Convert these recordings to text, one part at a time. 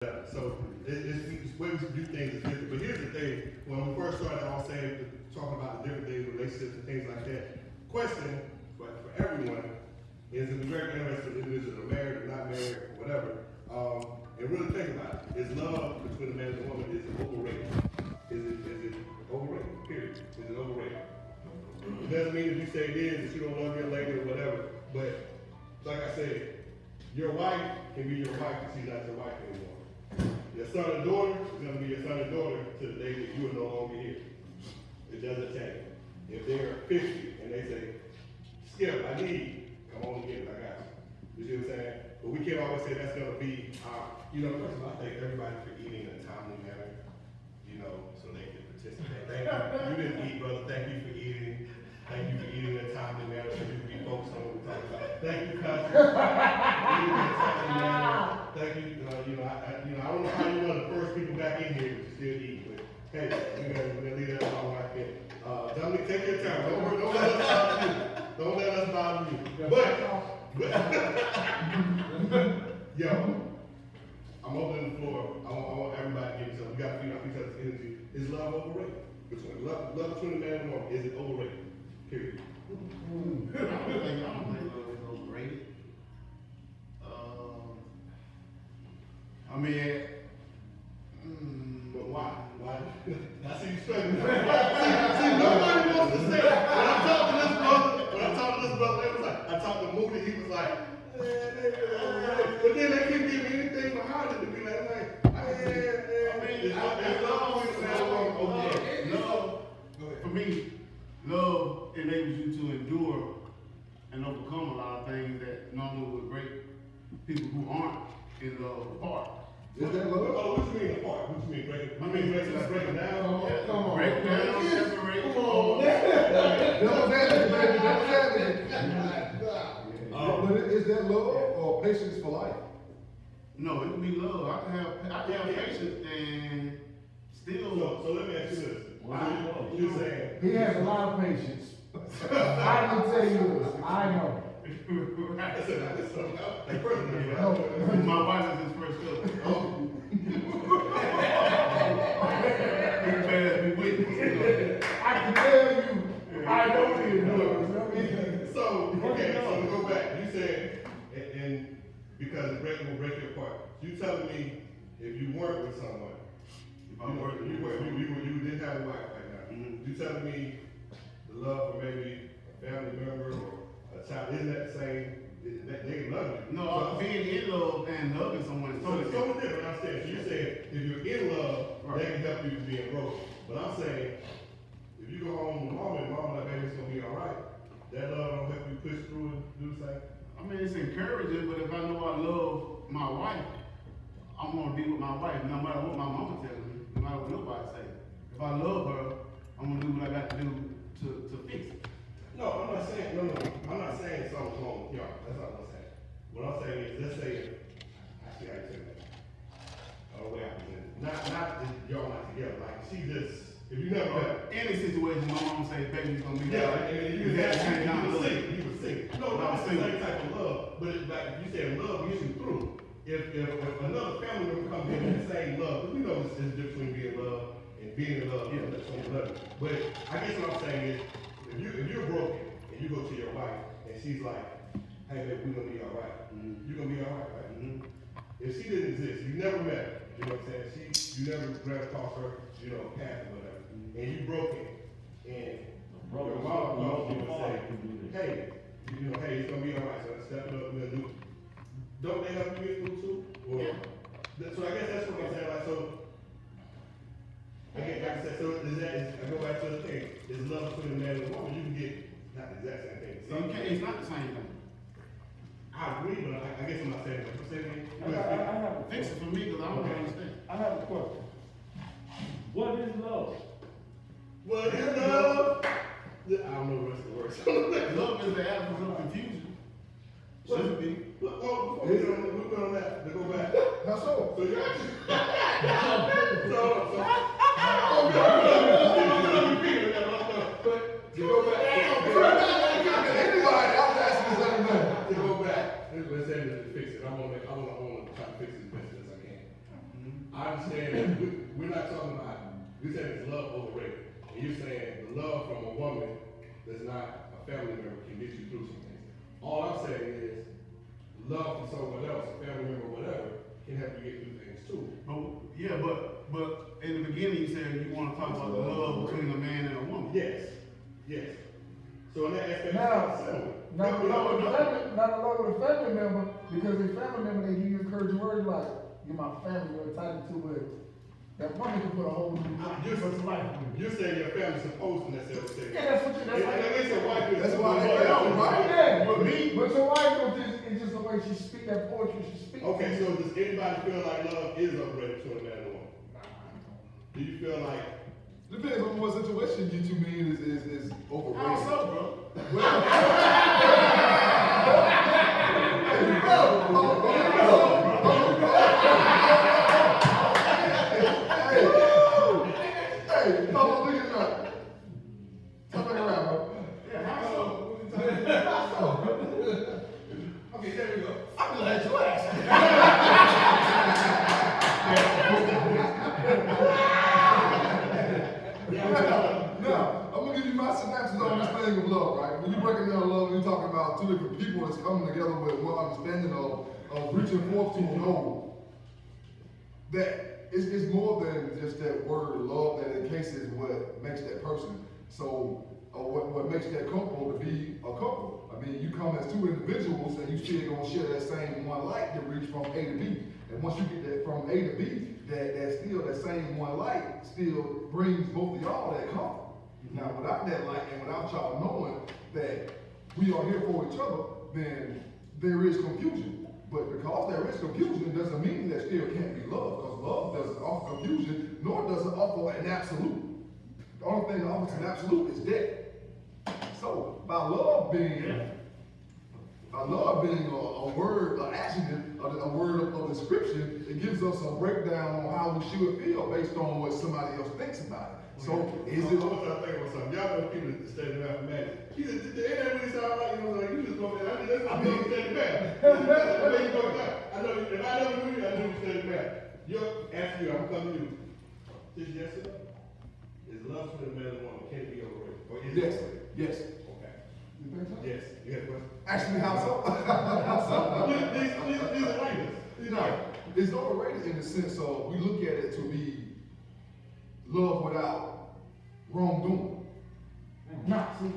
So it's ways to do things is different. But here's the thing: when we first started all saying talking about the different things, relationships and things like that, question for everyone is if you're very interested in is it a married or not married or whatever, and really think about it. Is love between a man and a woman is it overrated? Is it overrated? Period. Is it overrated? It doesn't mean if you say it is that you don't love your lady or whatever. But like I said, your wife can be your wife if she's not your wife anymore. Your son and daughter is going to be your son and daughter to the day that you are no longer here. It doesn't change. If they're 50 and they say, Skip, I need you. Come on and get it, I got you. You see what I'm saying? But we can't always say that's going to be first of all, I thank everybody for eating in a timely manner, so they can participate. Thank you. You didn't eat, brother. Thank you for eating. Thank you for eating in a timely manner so you can be focused on what we're talking about. Thank you, cousin. Eating in a timely manner. Thank you. I don't know how you're one of the first people back in here to still eat, but hey, we're gonna leave that alone right there. Dominic, take your time. Don't let us bother you. Don't let us bother you. But yo, I'm opening the floor. I want everybody to give something. We got to feed off each other's energy. Is love overrated? Love between a man and a woman, is it overrated? Period. I don't think love is overrated. But why? I see you struggling. see, nobody wants to say it. When I talked to this brother, it was like, I talked to Moody, he was like, but then they couldn't give me anything behind it to be like, love, for me, love enables you to endure and overcome a lot of things that normally would break people who aren't in love apart. Is that love? What you mean apart? What you mean breaking? I mean breaking down. Come on. Break down, separate. Come on. Devil's advocate. But is that love or patience for life? No, it can be love. I can have patience and still. So let me ask you this. You saying he has a lot of patience. I can tell you this. I know. My wife is his first cousin. Oh. I can tell you, I know he knows. So to go back, you said, and because the break will break your apart. You telling me if you weren't with someone, you didn't have a wife right now. You telling me the love for maybe a family member or a child, isn't that the same? They love you. No, being in love and loving someone is so it's totally different. I'm saying, so you said if you're in love, that can help you being broken. But I'm saying, if you go home with mama and mama like, baby, it's gonna be all right, that love don't help you push through and do the same. I mean, it's encouraging, but if I know I love my wife, I'm gonna be with my wife, no matter what my mama tells me, no matter what nobody says. If I love her, I'm gonna do what I got to do to fix it. No, I'm not saying something's wrong with y'all. That's not what I'm saying. What I'm saying is, let's say, I see how you say that. Oh, way opposite. Not that y'all not together. Like, she just, if you never met. Any situation, my mama say, baby's gonna be Yeah, there. and you would sing. No, not the same type of love. But it's like, you said love gets you through. If another family member comes in the same love, because we know it's different between being in love and being in love. Yeah, that's what we love. But I guess what I'm saying is, if you're broken and you go to your wife and she's like, hey baby, we're gonna be all right. You're gonna be all right, right? If she didn't exist, you never met her, you know what I'm saying? You never ran across her, path or whatever, and you broken, and your mom calls you and say, hey, hey, it's gonna be all right, so let's step it up, we're gonna do it. Don't they help you get through too? Or, so I guess that's what I'm saying, like, so, like I said, I go back to the thing, is love between a man and a woman, you can get not the exact same thing. It's not the same thing. I agree, but I guess I'm not saying that. I'm saying I have a Fix it for me, because I don't understand. I have a question. What is love? What is love? I don't know what's the word. Love is the absence of confusion. Should be. Well, we're going on that, to go back. How so? So you're actually, but to go back. Anybody, I'm asking is let know. To go back, let's say to fix it. I want to try to fix it as best as I can. I understand that we're not talking about, we said it's love overrated. And you're saying the love from a woman that's not a family member can get you through some things. All I'm saying is love from someone else, a family member, whatever, can help you get through things too. But in the beginning, you said you want to talk about the love between a man and a woman. Yes, yes. So in that aspect, Now, it's similar. not in love with a family member, because a family member, they give you encouraging words like, you're my family, you're entitled to it. That woman can put a whole new life on you. You're saying your family's supposed to necessarily say Yeah, that's what you, that's At least your wife is. That's why they supposed to- family, right? Yeah, But me, but your wife was just, it's just the way she speak that poetry, she speaks. Okay, so does anybody feel like love is overrated to a man and woman? Do you feel like, Depends on what situation you two mean is overrated. how so, bro? Hey, come on, look at that. Come back around, bro. Yeah, how so? Okay, there we go. I'm gonna let your ass. Now, I'm gonna give you my synopsis on this thing of love, right? When you're breaking down love, you're talking about two different people that's coming together with one understanding of reaching forth to a goal. That it's more than just that word love, that in cases what makes that person. So, what makes that couple to be a couple. I mean, you come as two individuals and you still gonna share that same one light to reach from A to B. And once you get that from A to B, that still, that same one light still brings both of y'all that comfort. Now, without that light and without y'all knowing that we are here for each other, then there is confusion. But because there is confusion, it doesn't mean that still can't be love, because love doesn't offer confusion, nor does it offer an absolute. The only thing that offers an absolute is death. So, by love being a word, an adjective, a word of description, it gives us a breakdown on how we should feel based on what somebody else thinks about it. So, is it? I want y'all to think about something. Y'all know people that study mathematics. He just, it ain't really sound like, like you just go there. I know you study math. That's the way you go down. I know, if I never knew you, I knew you study math. You're asking you, I'm coming to you. Just yes or no? Is love between a man and a woman, can it be overrated? Or is Yes, it overrated? yes. Okay. You think so? Yes. You got a question? Actually, how so? How so? These are writers. No, it's overrated in the sense of we look at it to be love without wrongdoing. Nah, see,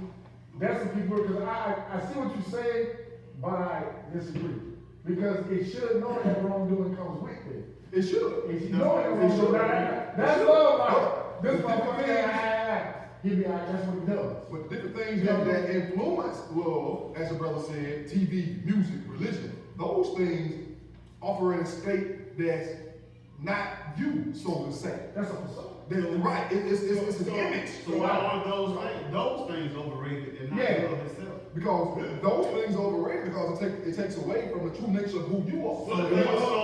that's the people, because I see what you say, but I disagree. Because it should know that wrongdoing comes with it. It should. If you know that wrongdoing, that's love, like, this motherfucker, he be like, that's what he does. But different things that influence love, as the brother said, TV, music, religion, those things offer a state that's not you, so to say. That's a facade. They're right. It's an image. So why aren't those things overrated and not love itself? Because those things are overrated because it takes away from the true nature of who you are. So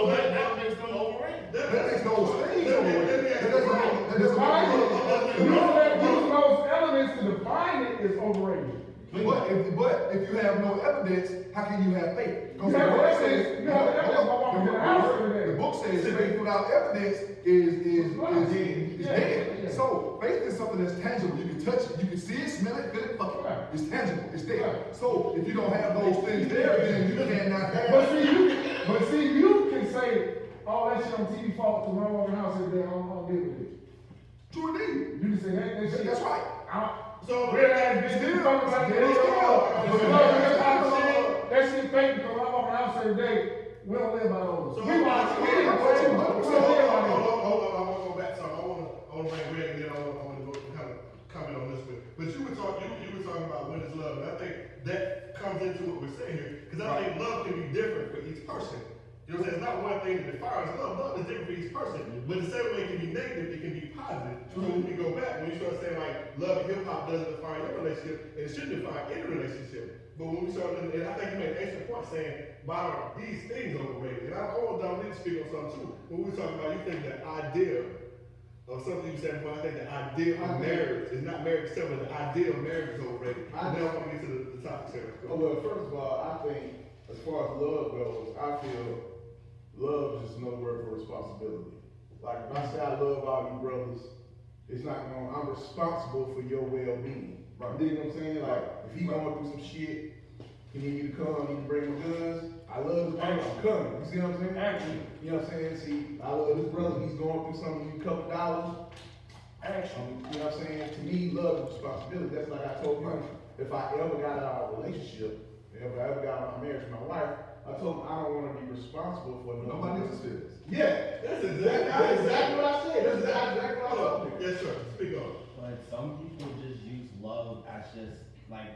that makes them overrated. That makes those things overrated. That doesn't Define it. make You know that use those elements to define it is overrated. But if you have no evidence, how can you have faith? Because You have evidence by walking to the house every day. the book says faith without evidence is dead. Yeah. So faith is something that's tangible. You can touch it, you can see it, smell it, feel it, fuck it. Right. It's tangible. It's there. Right. So if you don't have those things there, then you cannot have. But see, you can say, oh, that shit on TV fault to run over the house every day, I don't deal with it. True indeed. You can say that shit. That's right. So, Real ass bitch, you talking about that shit fake because I walk around house every day. We don't live by those. So, We watch it. We don't live by those. hold on, I want to go back to something. I want to bring red and then I want to go kind of comment on this one. But you were talking about when it's love, and I think that comes into what we're saying here, because I think love can be different for each person. You know what I'm saying? It's not one thing that defines love. Love is different for each person. But the same way it can be negative, it can be positive. So when we go back, when you start saying like love and hip hop doesn't define your relationship, and it shouldn't define any relationship. But when we start, and I think you made an extra point saying, why are these things overrated? And I want Dominique to speak on something too. When we were talking about, you think the idea of something you said before, I think the idea of marriage is not marriage itself, but the idea of marriage is overrated. And then I want to get to the topic, Sarah. Oh, well, first of all, I think as far as love goes, I feel love is just another word for responsibility. like if I say I love all you brothers, it's not going, I'm responsible for your well-being. Right. You know what I'm saying? Like, if he going through some shit, he need you to come, he need to bring him goods. I love his brother, I'm coming. You see what I'm saying? Action. You know what I'm saying? See, I love his brother, he's going through something, you need a couple dollars. Action. You know what I'm saying? To me, love is responsibility. That's like I told him, if I ever got out of a relationship, if I ever got out of my marriage with my wife, I told him I don't want to be responsible for Nobody else feels. Yeah, That's that's exactly what I said. That's exactly what I told him. Yes, sir, speak on. But some people just use love as just like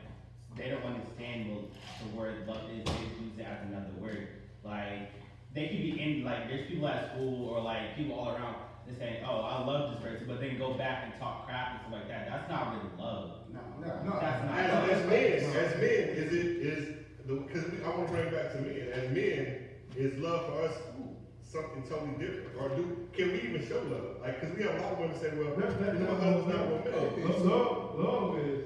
they don't understand what the word love is. They use it as another word. Like they could be in like there's people at school or like people all around that's saying, "Oh, I love this person," but then go back and talk crap and stuff like that. That's not really love. No. That's not As love. men, because I want to bring it back to men. As men, is love for us something totally different? Or can we even show love? Like, because we have a lot of women say, well, my husband's not with me. Love is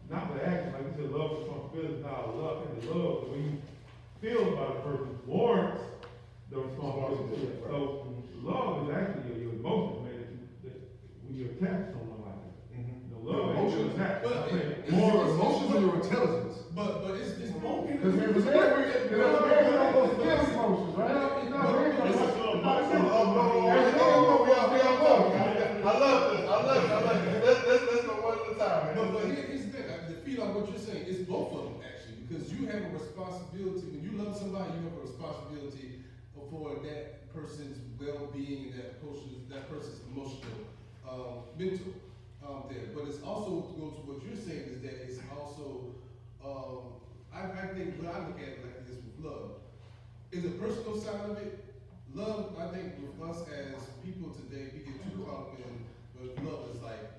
not the action, like you said, love is responsibility, not love. And the love, the way you feel about a person warrants the responsibility. So love is actually your emotions, man, that when you're attached to someone like that. Love ain't Emotions. just that. But It's your emotions or your intelligence? But it's both. Because there's a man who don't feel emotions, right? I love this. Let's go one at a time, man. But here's the thing, to feed on what you're saying, it's both of them actually, because you have a responsibility, when you love somebody, you have a responsibility for that person's well-being and that person's emotional, mental, there. But it's also, to go to what you're saying, is that it's also, I think when I look at it like this with love, is a personal side of it. Love, I think with us as people today, we get too caught up in, but love is like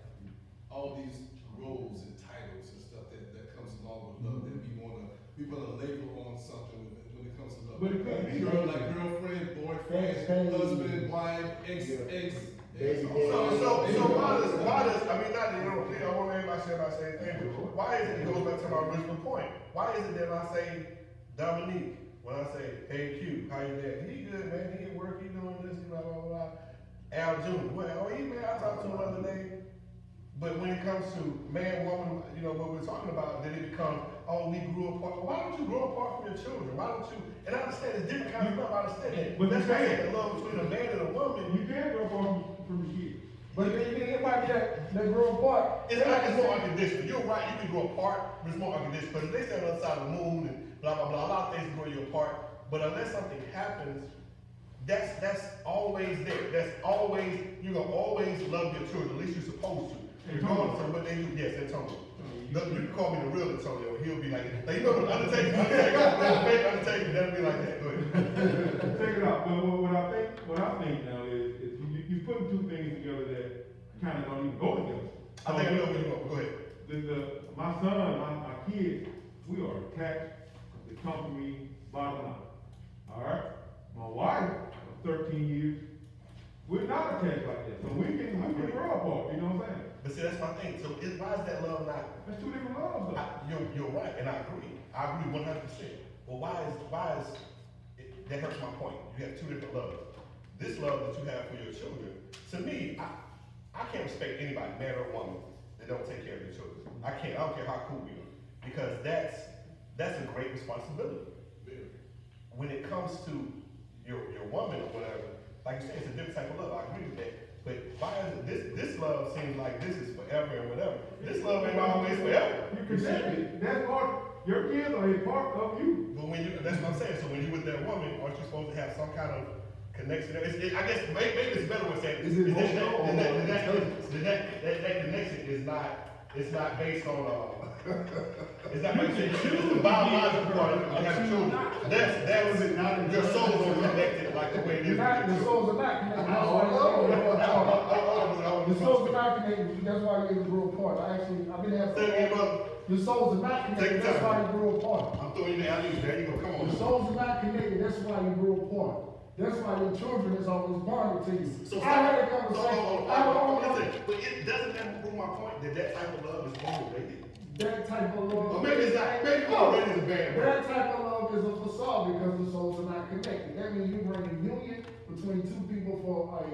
all these roles and titles and stuff that comes along with love that we wanna label on something when it comes to love. But it could be like girlfriend, boyfriend, husband, wife, ex. So why does, I mean, not that you don't, I want everybody to say about the same thing, but why is it, it goes back to my original point, why is it that I say Dominique, when I say, hey Q, how you there? He good, man, he at work, he doing this, blah, blah, blah. Al Jr., well, he man, I talked to him the other day. But when it comes to man, woman, you know, what we're talking about, then it becomes, oh, we grew apart. Why don't you grow apart from your children? Why don't you, and I understand it's different kinds of love, I understand that. But that's you why I can't. say the love between a man and a woman. You can't go from the kid. But it might be that they grow apart. It's more unconditional. You're right, you can grow apart, but it's more unconditional. Because if they stay on the other side of the moon and blah, blah, blah, a lot of things grow you apart. But unless something happens, that's always there. That's always, you're going to always love your children, at least you're supposed to. Regardless of what they do, yes, Antonio. You can call me the real Antonio, he'll be like, you know what, Undertaker, that'll be like that. Go ahead. Check it out. But what I think now is you putting two things together that kind of don't even go together. I think I know where you go. Go ahead. My son, my kids, we are attached. They come to me, bottom line. All right. My wife of 13 years, we're not attached like that. So we can grow apart. You know what I'm saying? But see, that's my thing. So why is that love not? That's two different loves. Though. You're right, and I agree. I agree 100%. Well, why is that hurts my point? You have two different loves. This love that you have for your children, to me, I can't respect anybody, man or woman, that don't take care of their children. I can't. I don't care how cool we are, because that's a great responsibility. When it comes to your woman or whatever, like you said, it's a different type of love. I agree with that. But why is it, this love seems like this is forever and whatever. This love ain't always forever. You connected. That's part. Your kids are a part of you. But that's what I'm saying. So when you're with that woman, aren't you supposed to have some kind of connection? I guess maybe it's better with saying Is it emotional or that connection is not. It's not based on. It's not based on the biological part of it. You have children. That was it. Not your souls are connected like the way it is. The souls are not connected. That's why the souls are not connected. That's why you grow apart. I've been asking. The souls are not connected. That's why you grow apart. I'm throwing you the alley. There you go. Come on. The souls are not connected. That's why you grow apart. That's why your children is always bonded to you. So I had a conversation. But it doesn't that prove my point that type of love is overrated. That type of love. Or maybe it's not. Maybe overrated is a bad word. That type of love is a facade because the souls are not connected. That means you bring a union between two people for a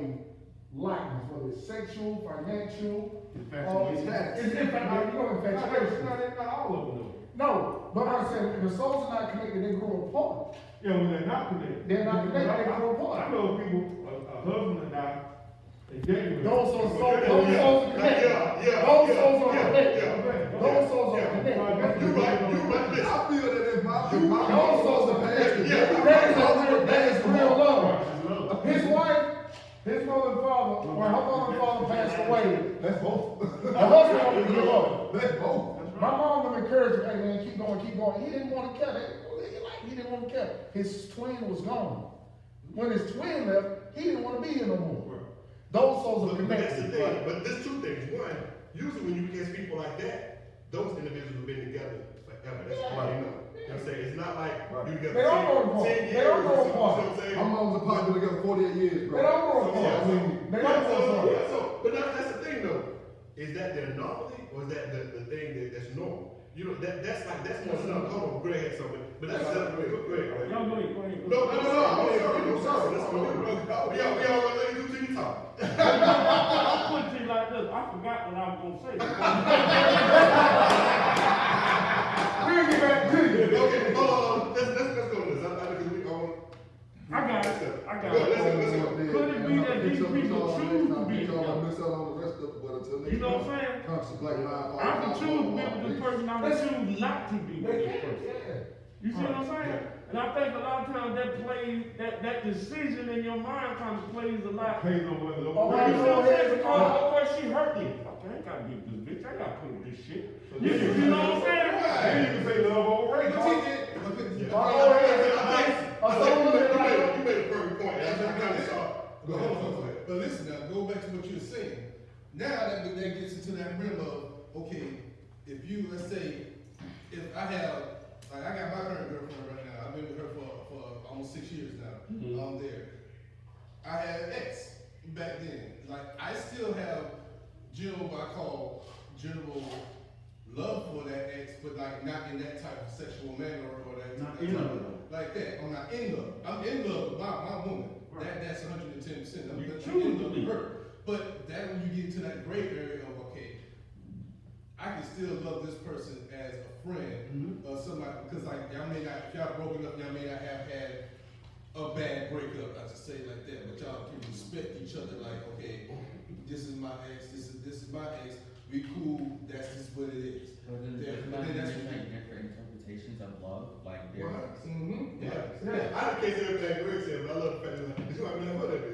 likeness, whether it's sexual, financial. Infatuation. It's infatuation, you know, infatuation. Not all of them though. No, but I'm saying, if the souls are not connected, they grow apart. Yeah, when they're not connected. They're not connected, they grow apart. I know people, a husband and I, they get Those souls are connected. Those souls are connected. Those souls are connected. You're right. Listen. I feel that if my Those souls are connected. That is real love. His wife, his mother and father, when her mother and father passed away, That's both. the husband wanted to give up. That's both. My mom would encourage him, hey man, keep going, keep going. He didn't want to care. He didn't want to care. His twin was gone. When his twin left, he didn't want to be here no more. Those souls are But that's the connected. thing. But there's two things. One, usually when you catch people like that, those individuals have been together forever. That's all you know. You know what I'm saying? It's not like you together They don't go 10 apart. years. They don't go or something, apart. you know what I'm saying? My mom's and pops been together 48 years, bro. They don't go So, apart. I mean, They don't go apart. But that's the thing though. Is that the anomaly or is that the thing that's normal? You know, that's more stuff. Hold on, Greg had something. But that's go ahead. Y'all go ahead. No, I'm sorry. That's what we all gonna let you do till you talk. I'll put it to you like this, I forgot what I was gonna say. We'll get back to you. Okay, hold on. Let's go to this. I got Go ahead, let's go. Could it be that these people choose to be together? together? Miss out on the rest of it, but until next You know what I'm time, saying? conscious black mind. I can choose to be with this person, I can choose not to be with They this can't, person. yeah. You see what I'm saying? And I think a lot of times that decision in your mind kind of plays a lot. Pays on whether the. Oh, You see what I'm saying? Because, Yeah. of course, she hurt me. Okay, I ain't gotta get this bitch, I gotta put with this shit. You know what I'm saying? Then you can say love overrated. But he did. You made a perfect point. I kind of saw. Go ahead. But listen now, go back to what you were saying. Now that gets into that realm of, okay, if you, let's say, if I have, like I got my current girlfriend right now, I've been with her for almost 6 years now. I'm there. I had an ex back then. Like I still have what I call general love for that ex, but like not in that type of sexual manner or that. Not that in type love. of- Like that. I'm not in love. I'm in love with my woman. Right. That's 110%. I'm You in choose to love be. with her. But that when you get into that gray area of okay, I can still love this person as a friend or somebody because like y'all may not, if y'all broken up, y'all may not have had a bad breakup. I just say it like that, but y'all can respect each other. Like okay, this is my ex. This is my ex. We cool. That's just what it is. But then Yeah, doesn't but that then that's mean what like different interpretations of love? Like there's Yeah. I can't say everything Greg said, but I love the fact that you might be like, what that is.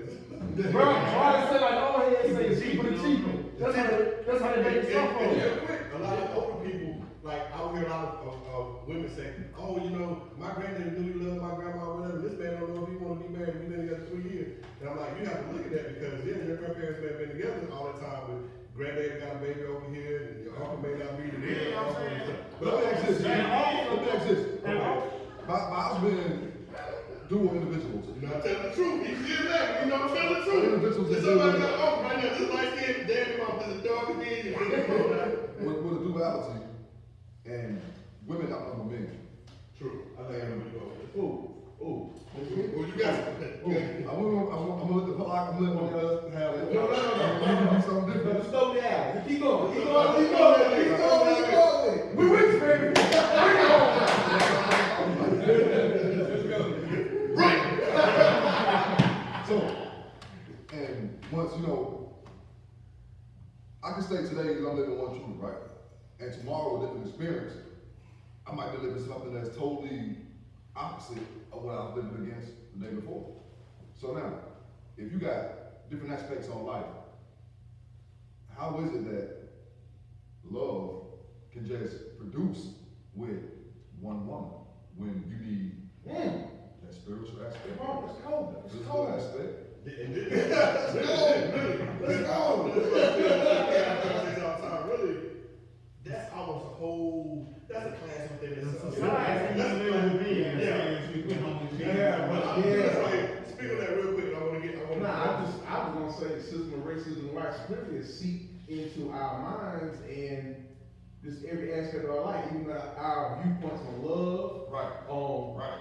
Bro, why I say like all he say is cheaper than cheaper. That's how they make it stuff for. Real quick, a lot of older people, like I would hear a lot of women say, oh, you know, my granddaddy knew you loved my grandma or whatever. This man don't know if he want to be married. We've been together 3 years. And I'm like, you have to look at that because yeah, your grandparents may have been together all the time, but granddaddy got a baby over here, and your uncle may not be together. But let me ask this. Let me ask this. My husband dual individuals. You know, I'm telling the truth. He's still there. You know, I'm telling the truth. Individuals There's that do somebody it. got off right now, just like skin, daddy, mom, there's a dog in me. With a duality, and women outnumber men. True. I think I'm gonna go. Ooh. Well, you got it. I'm gonna let the block, I'm gonna let one of us have it. No. I'm gonna do something different. Slow down. Keep going. Keep going. We rich, baby. So, and once, I can say today that I'm living one truth, right? And tomorrow, a different experience, I might be living something that's totally opposite of what I was living against the day before. So now, if you got different aspects on life, how is it that love can just produce with one woman when you need that spiritual aspect? Come on, let's go. Physical aspect. Really, that's almost a whole, that's a class within itself. Speak on that real quick, I was gonna say system of racism and white supremacy is seeped into our minds and just every aspect of our life, even our viewpoints on love, Right. on Right.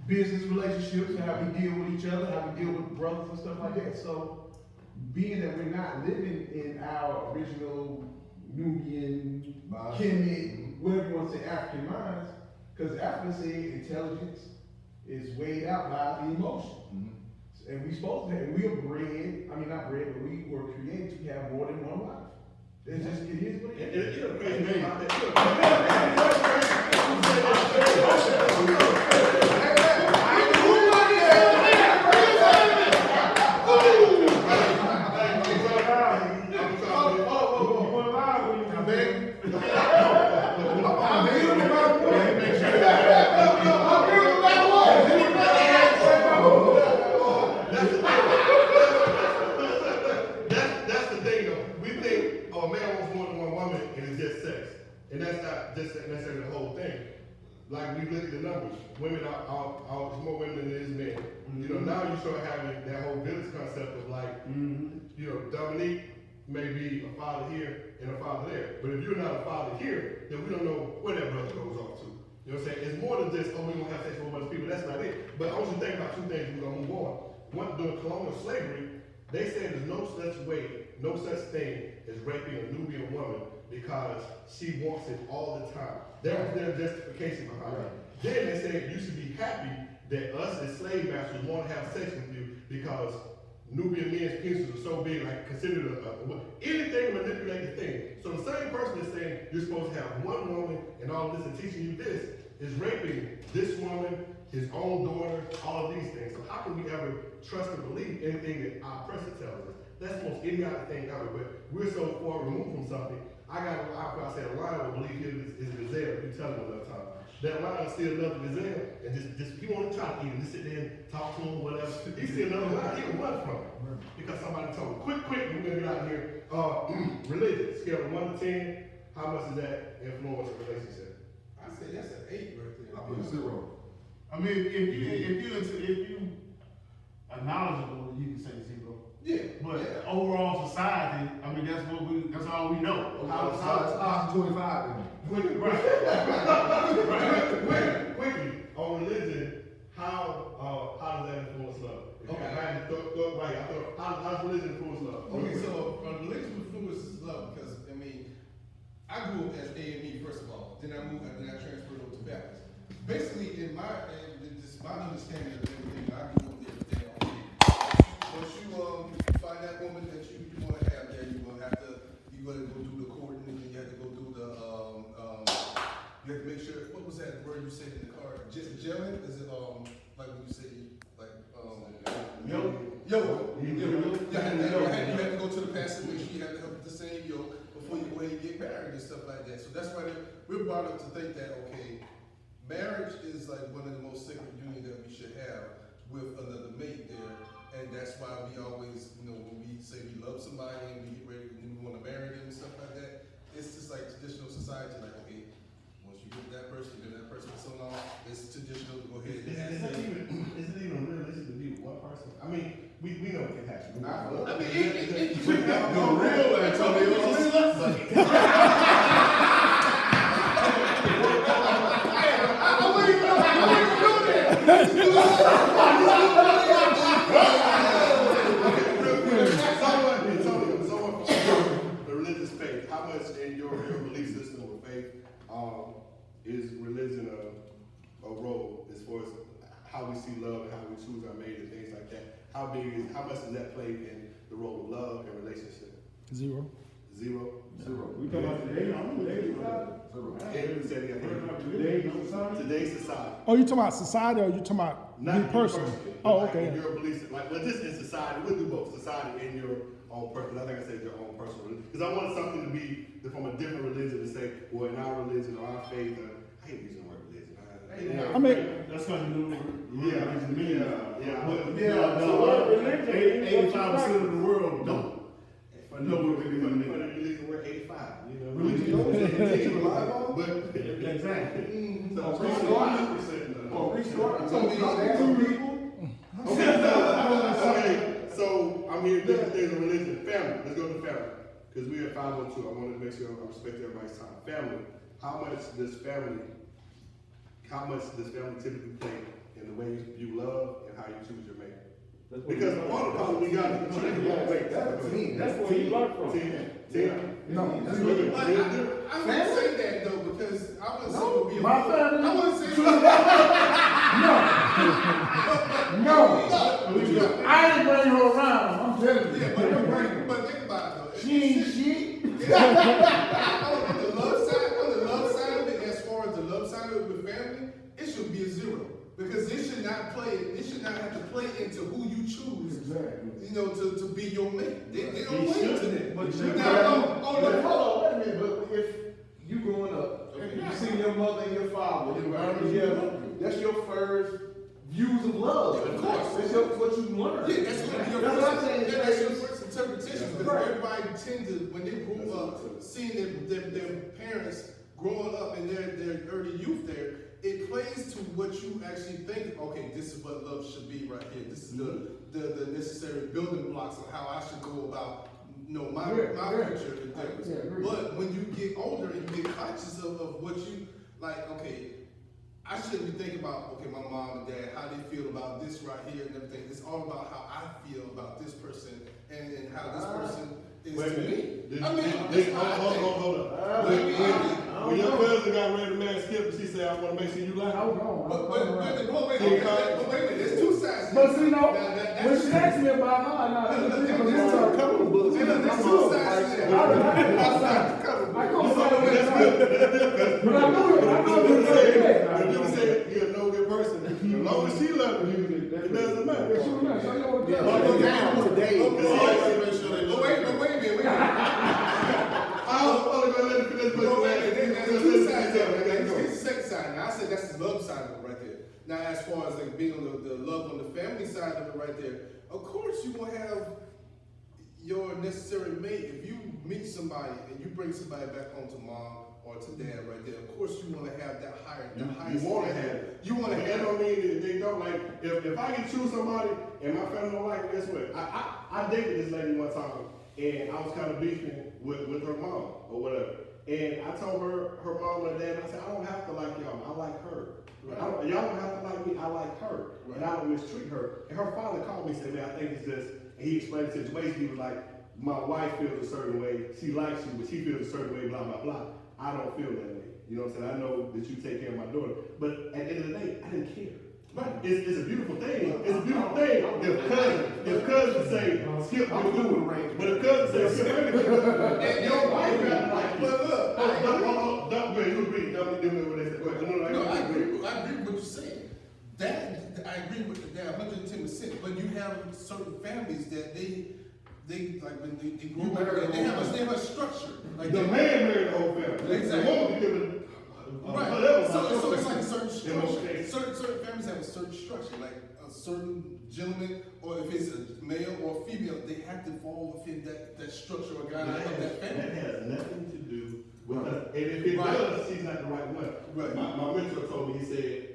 business relationships, and how we deal with each other, how we deal with brothers and stuff like that. So, being that we're not living in our original Nubian, Kemet, whatever you want to say, African minds, because Africa said intelligence is weighed out by the emotion. And we supposed to have, we are bred, I mean not bred, but we were created to have more than one life. It's just, it is what it is. You know, crazy thing about that. That's the thing though. We think, oh, a man wants more than one woman and it's just sex. And that's not just necessarily the whole thing. Like we look at the numbers, women are there's more women than there is men. You know, now you start having that whole village concept of like, you know, Dominique may be a father here and a father there. But if you're not a father here, then we don't know where that brother goes off to. You know what I'm saying? It's more than just, oh, we gonna have sex with a bunch of people. That's not it. But I want you to think about two things. We're gonna move on. One, during colonial slavery, they said there's no such way, no such thing as raping a Nubian woman because she wants it all the time. That was their justification behind it. Then they said you should be happy that us as slave masters want to have sex with you because Nubian men's penises are so big, like considered anything to manipulate the thing. So the same person is saying you're supposed to have one woman and all of this and teaching you this is raping this woman, his own daughter, all of these things. So how can we ever trust and believe anything that our president tells us? That's the most idiotic thing ever, but we're so far removed from something. I said a lion will believe he is a gazelle if you tell him another time. That lion will see another gazelle and just he won't try to eat him, just sit there and talk to him, whatever. He see another lion, he will run from it. Because somebody told him, quick, we're gonna get out of here. Religion, scale of 1 to 10, how much does that influence a relationship? I say that's an 8 right there. I put a 0. I mean, if you are knowledgeable, you can say 0. Yeah. But overall society, I mean, that's all we know. How 25 then? Quickly, Right. quickly, on religion, how does that influence love? If Okay. I had to throw right, how does religion influence love? Okay, so religion influences love because I mean, I grew up as AME first of all, then I transferred over to Baptist. Basically, in my understanding of everything, I grew up with everything. Once you find that woman that you want to have, yeah, you're gonna go do the courting, and then you have to go do the you have to make sure. What was that word you said in the car? Gelling? Is it like when you say like Yo. You have to go to the pastor, make sure you have the same yoke before you go ahead and get married and stuff like that. So that's why we're brought up to think that, okay, marriage is like one of the most sacred unions that we should have with another mate there. And that's why we always, you know, when we say we love somebody and we get ready and we want to marry them and stuff like that, it's just like traditional society, like, okay, once you get that person, you've been that person for so long, it's traditional to go ahead and have sex. Is it even realistic to be with one person? I mean, we know it can happen. Not for I us. mean, No, real Antonio. Someone the religious faith, how much in your belief system or faith is religion a role as far as how we see love and how we choose our mate and things like that? How much does that play in the role of love and relationship? 0. 0? We talking about today, today's society? And we said it again. Today's society? Today's society. Oh, you talking about society or you talking about Not me you personally? but Oh, like okay. in your beliefs, like, well, just in society, we'll do both, society and your own personal, I think I said your own personal religion. Because I wanted something to be from a different religion to say, well, in our religion or our faith, I hate using the word religion. I mean, That's what you do. Yeah. No, 85% of the world don't. No, we're Funny you use the word 85, you know. Religion. But, Exactly. so, okay, so I'm here different things in religion. Family, let's go to family. Because we're at 502, I want to make sure I respect everybody's time. Family, how much does family typically play in the way you love and how you choose your mate. That's what Because you part of the problem we got is the children. That's a team. That's where you learn from. No, That's But I wouldn't say that though, because I wouldn't say it would be a. my family. I wouldn't say. No, I ain't bring her around, I'm telling you. Yeah, but think about it though. She ain't shit. On the love side of it, as far as the love side of it with family, it should be a 0. Because it should not have to play into who you choose. Exactly. You know, to be your mate. They don't They play into should. that. But Now, you look, hold on, wait a minute, but if you growing up, you see your mother and your father, you learn together, that's your first views of love. Of course. That's what you learn. Yeah, that's gonna be your That's what I'm saying. that's your first interpretation. Because Right. everybody tend to, when they grew up, seeing their parents growing up in their early youth there, it plays to what you actually think, okay, this is what love should be right here. This is the necessary building blocks of how I should go about, my future and things. Yeah, agree. But when you get older and you get conscious of what you, like, okay, I shouldn't be thinking about, okay, my mom and dad, how they feel about this right here and everything. It's all about how I feel about this person and how this person is Wait a to me. minute. I mean, Hold up. When your cousin got ready to marry Skip, she said, I want to make sure you like I was gone. wait a minute, there's two sides. But see, no, That- when she asked me about mine, now, There's this two sides to that. I co-signed with that. But I know it was If you say you're a no good person, as long as she loves you, it doesn't matter. She was nice, so you know what Yeah, I'm but saying? now today, Wait a minute. I was only going to let it finish, but No, wait, there's two sides there. Okay, It's go. the second side. Now I said that's the love side of it right there. Now as far as like being on the love on the family side of it right there, of course you will have your necessary mate. If you meet somebody and you bring somebody back home to mom or to dad right there, of course you want to have that higher. You want to have it. You want to But have that don't mean that they don't like. If I can choose somebody and my family don't like it, guess what? I dated this lady one time and I was kind of beefing with her mom or whatever. And I told her mom and dad, I said, I don't have to like y'all. I like her. Y'all don't have to like me. I like her. And I don't mistreat her. And her father called me and said, man, I think it's just. And he explained the situation. He was like, my wife feels a certain way. She likes you, but she feels a certain way. Blah blah blah. I don't feel that way. You know what I'm saying? I know that you take care of my daughter. But at the end of the day, I didn't care. Right. It's a beautiful thing. It's a beautiful thing. If cousins say, Skip, I'm cool with arrangement. but if cousins say, Skip, and your wife got to like, But look, don't you agree? Don't do what they say. No, I agree with what you're saying. That I agree with that 110%. But you have certain families that they like when they grow up, they have a structure. Like the they- man married the whole family. Exactly. The woman given Right. whatever. So it's like a certain Okay. structure. Certain families have a certain structure. Like a certain gentleman, or if it's a male or female, they have to fall within that structure or guideline of that That family. has nothing to do with us. And if it Right. does, she's not the right one. Right. My mentor told me, he said,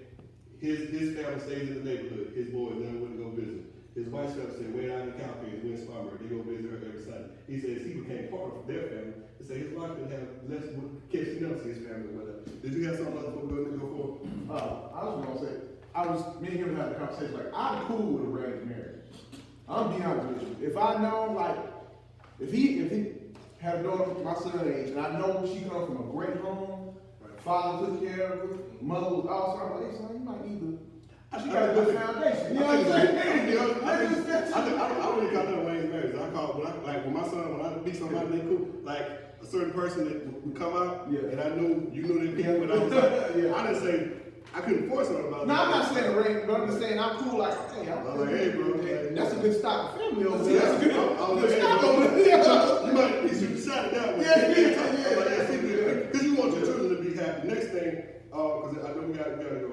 his family stays in the neighborhood. His boys never went to go visit. His wife's family said, way out in California, West Farmer, they go visit her every Sunday. He says he became part of their family. He said his wife didn't have less kids, she never see his family or whatever. Did you have something else before we go for? I was gonna say, me and him had a conversation, like, I'm cool with arranged marriage. I'm gonna be honest with you. If I know, like, if he had a daughter my son's age, and I know she comes from a great home, father took care of her, mother was awesome, I'm like, hey, son, you might need to, she got a good foundation. You know what I'm saying? I don't really call that arranged marriage. I call when my son, when I meet somebody they cool, like a certain person that would come out, Yeah. and I knew you knew they people, and I was like, Yeah. I didn't say I couldn't force her about No, that. I'm not saying arranged, but I'm just saying I'm cool, like, hey, I'm like, hey, bro, that's a good stock of family over Yeah, there. That's a good, I was good like, stock hey, over bro, there. you might you should shot it down. Yeah. Because you want your children to be happy. Next thing, because I know we gotta go.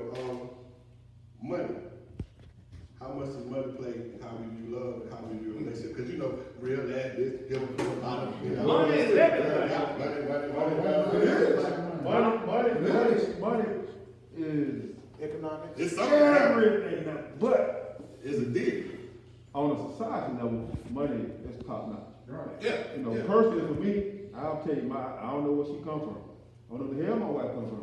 Money. How much does money play in how you love and how you do a relationship? Because you know, real dad, this, give a lot of, you know. Money is everything. Money is Economics. It's something. everything. But It's a deal. on a society level, money is top notch. Yeah. You know, yeah. personally for me, I'll tell you, I don't know where she come from. I don't know the hell my wife comes from.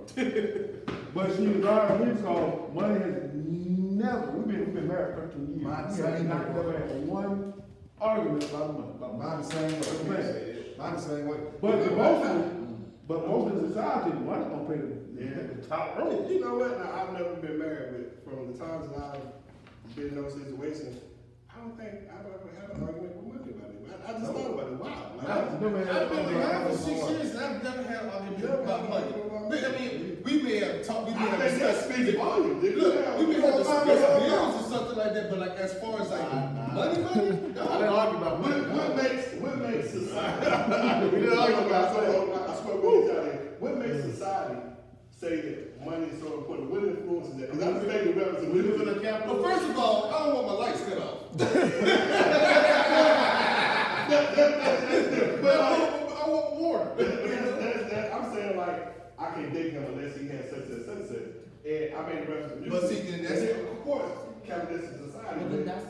But she was already because money has we've been married 13 years. Mine the We have same not way. never had one argument about money. Mine the same way. Mine the same way. But most of the society, money don't play the top role. You know what? Now, I've never been married, but from the times that I've been in those situations, I don't think I've ever had an argument with money about it. I just thought about it. Wow. Like, I've been married for 6 years and I've never had an argument about money. I mean, we may have talked, we may have I think that discussed. speaks volumes. Look, we may have discussed bills or something like that, but like as far as like money, I didn't argue about money. What makes society? We didn't argue about it. I swear, what makes society say that money is so important? What influences that? Because I'm saying the relative. We live in a capital. well, first of all, I don't want my lights cut off. But I want water. I'm saying like I can't date him unless he has such and such. And I made the reference. But see, then that's of course capitalistic society. Well, then that's.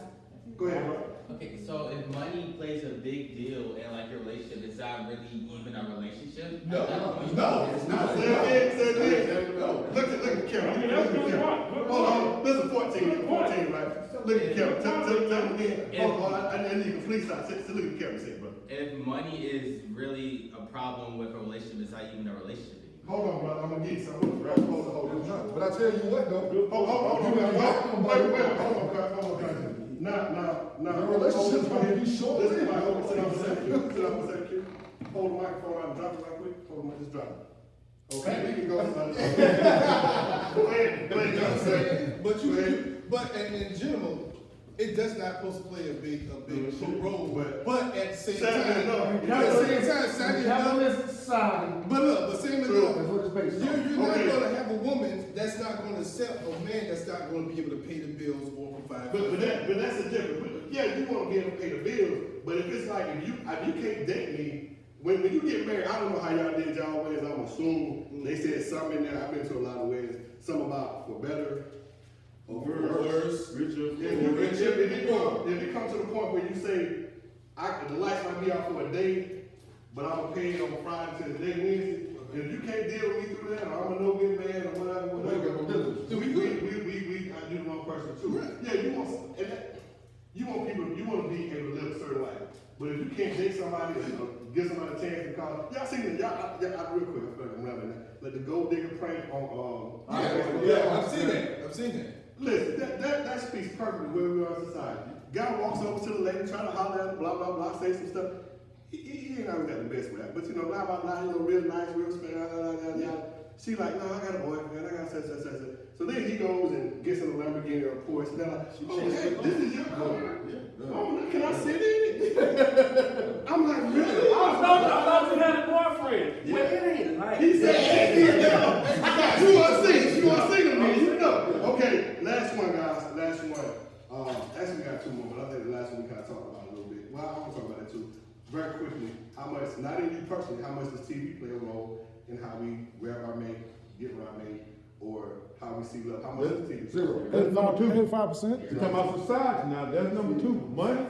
Go ahead, bro. Okay, so if money plays a big deal in like your relationship, is that really even a relationship? No, At that point? no, it's not. Say it again. Look at the camera. I mean, that's Look at the good camera. point. Hold on. Listen, 14, right? Look at the camera. Tell them again. Hold on. I need you to please stop. Look at the camera. Say, bro. If money is really a problem with a relationship, is that even a relationship anymore? Hold on, brother. I'm gonna give you something. Hold on. But I tell you what though. Hold on. Wait. Hold on. Now. Your relationship's gonna be short. Listen, Mike, sit up a second. Hold the microphone out and drop it right quick. Hold on, just drop it. Okay, we can go. Go ahead. But in general, it does not supposed to play a big role. But at the same time, sadly enough, Capitalist society. but same enough, That's what it's based you're on. not Okay. gonna have a woman that's not gonna accept a man that's not gonna be able to pay the bills or provide. But that's the difference. Yeah, you want to be able to pay the bills, but if it's like if you can't date me, when you get married, I don't know how y'all did y'all ways. I'm assuming they said something in there. I've been to a lot of ways. Some about for better or for worse. Richer. If you come to the point where you say the lights might be out for a day, but I'm gonna pay it on Friday to the day Wednesday. If you can't deal with me through that, or I'm a no-good man or whatever. I do the wrong person too. Right. Yeah, you want people, you want to be able to live a certain life. But if you can't date somebody or give somebody a chance to call, y'all seen it? Y'all real quick. I feel like I'm rapping that. Like the gold digger prank on. Yeah, I've seen that. Listen, that speaks perfectly where we are in society. Guy walks over to the lady, trying to holler at her, blah blah blah, say some stuff. He ain't always got the best rap, but you know, blah blah blah, real nice, real spell, She like, no, I got a boyfriend, I got such. So then he goes and gets in a Lamborghini or a Porsche, and they're like, oh, hey, this is your car? Oh, can I sit in it? I'm like, really? I thought you had a boyfriend. Yeah. Well, it ain't like He said, you want to see them, man, you know. Okay, last one, guys, actually we got two more, but I think the last one we kind of talked about a little bit. Well, I want to talk about that too. Very quickly, how much, not in you personally, how much does TV play a role in how we grab our mate, get our mate, or how we see love? How much does TV? Zero. That's number two. 85%. You're talking about society now, that's number two, money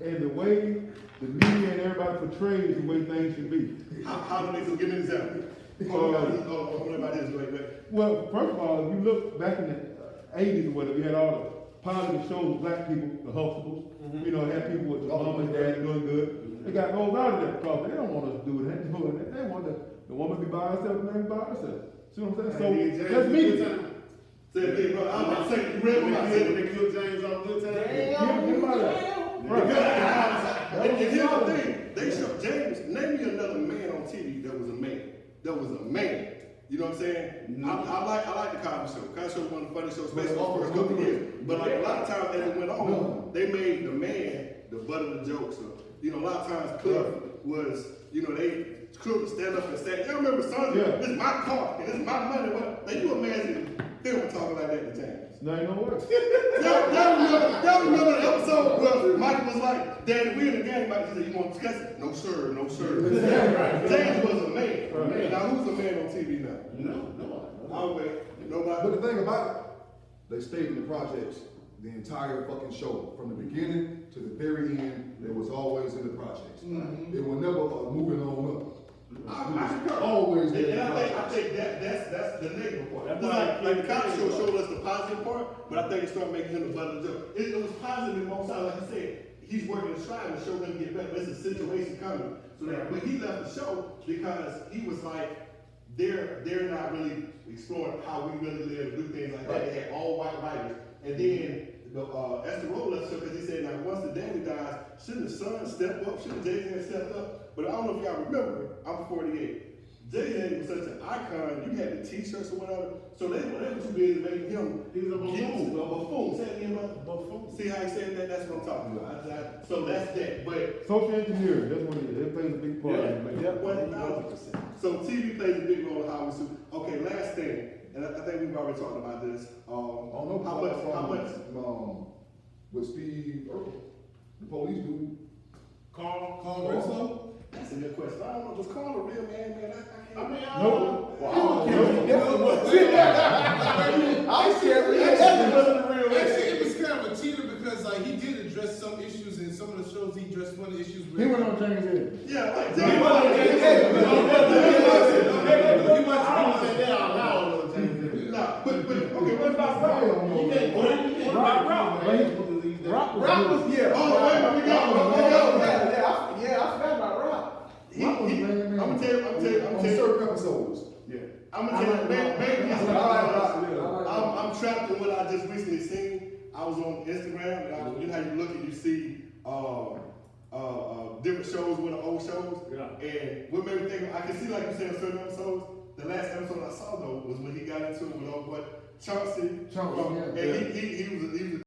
and the way the media and everybody portrays the way things should be. How do they, so give me an example. Hold on about this, wait. Well, first of all, if you look back in the 80s or whatever, we had all the positive shows with black people, the Huxtables, you know, had people with the mom and dad doing good. They got those out of that because they don't want us to do that. They want the woman to be by herself and the man be by herself. See what I'm saying? So that's me. Say it again, bro. I'm about to say, you read what I said. They killed James off good time. And here's the thing, they showed James, name me another man on TV that was a man. You know what I'm saying? I like the Cosby Show. Cosby Show was one of the funniest shows, especially the first couple of years. But like a lot of times as it went on, they made the man the butt of the jokes. So, you know, a lot of times Cliff was, you know, Cliff would stand up and say, y'all remember Sandra? This is my car, and this is my money. What? Now you imagine they were talking like that to James. No, ain't no way. Y'all remember the episode where Michael was like, Daddy, we in the game. Michael said, you want to discuss it? No, sir. James was a man. Right. Now, who's a man on TV now? No. I'll wait. Nobody. But the thing about it, they stayed in the projects the entire fucking show. From the beginning to the very end, they was always in the projects. They were never moving on up. I concur. Always in the And I projects. think that's the negative part. Like the comedy show showed us the positive part, but I think it started making him the butt of the joke. It was positive in most times, like you said. He's working and striving to show them to get better. There's a situation coming. So that, but he left the show because he was like, they're not really exploring how we really live and do things like that. They had all white writers. And then Esther Roll left the show because he said, now once the daddy dies, shouldn't the son step up? Shouldn't Jay-Z step up? But I don't know if y'all remember, I'm 48. Jay-Z was such an icon, you had the t-shirts or whatever, so they were too busy making him, he was a buffoon, say it again, buffoon. See how he said that, that's what I'm talking about. So that's that, but. Social engineering, that's what it is, it plays a big part in it. Yeah, 1,000%. So TV plays a big role in how we see. Okay, last thing, and I think we've already talked about this, how much? With Steve Urkel, the police dude. Carl Renzo? That's a good question. I don't know, was Carl a real man, I can't. I mean, No. he definitely wasn't. I'm scared. He definitely wasn't a real man. Actually, it was kind of a cheater because like he did address some issues in some of the shows. He addressed one of the issues with. He went on James Ed. Yeah, like He Jay. wasn't a James He wasn't. I don't say that out loud. Nah, but okay, what about Rock? What about Rock? Rock was yeah. Oh, wait, we got Yeah, I forgot about Rock. I'm gonna tell you, On certain episodes. Yeah. I'm gonna tell you, maybe it's I'm trapped in what I just recently seen. I was on Instagram, and you know how you look and you see different shows with the old shows. Yeah. And what made me think, I can see like you said on certain episodes. The last episode I saw though was when he got into it with old boy Chauncey. Chauncey, yeah. And he was